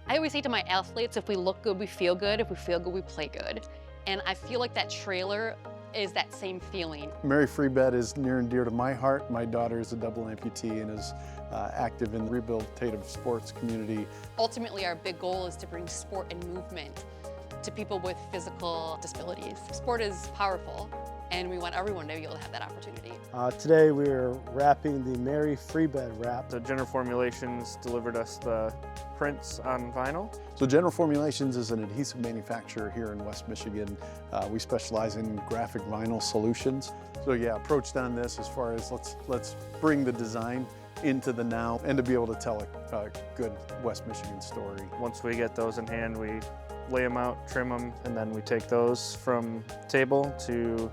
I always say to my athletes, if we look good, we feel good. If we feel good, we play good. And I feel like that trailer is that same feeling. Mary Free Bed is near and dear to my heart. My daughter is a double amputee and is active in the rehabilitative sports community. Ultimately, our big goal is to bring sport and movement to people with physical disabilities. Sport is powerful, and we want everyone to be able to have that opportunity. Today we are wrapping the Mary Free Bed wrap. So General Formulations delivered us the prints on vinyl. So General Formulations is an adhesive manufacturer here in West Michigan. We specialize in graphic vinyl solutions. So yeah, approached on this as far as let's bring the design into the now and to be able to tell a good West Michigan story. Once we get those in hand, we lay them out, trim them, and then we take those from table to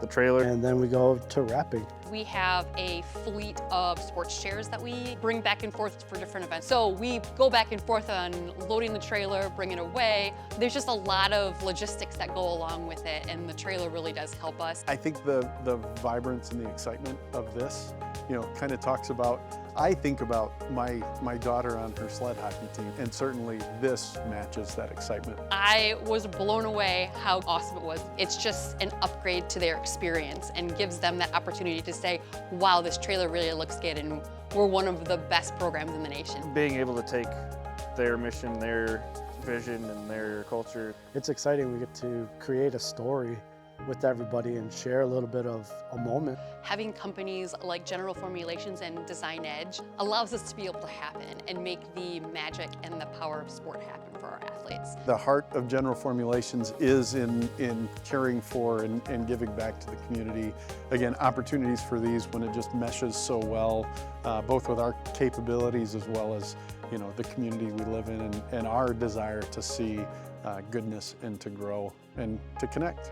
the trailer. And then we go to wrapping. We have a fleet of sports chairs that we bring back and forth for different events. So we go back and forth on loading the trailer, bringing it away. There's just a lot of logistics that go along with it, and the trailer really does help us. I think the vibrance and the excitement of this, kind of talks about, I think about my daughter on her sled hockey team, and certainly this matches that excitement. I was blown away how awesome it was. It's just an upgrade to their experience and gives them that opportunity to say, wow, this trailer really looks good, and we're one of the best programs in the nation. Being able to take their mission, their vision, and their culture. It's exciting. We get to create a story with everybody and share a little bit of a moment. Having companies like General Formulations and Design Edge allows us to be able to happen and make the magic and the power of sport happen for our athletes. The heart of General Formulations is in caring for and giving back to the community. Again, opportunities for these when it just meshes so well, both with our capabilities as well as the community we live in and our desire to see goodness and to grow and to connect.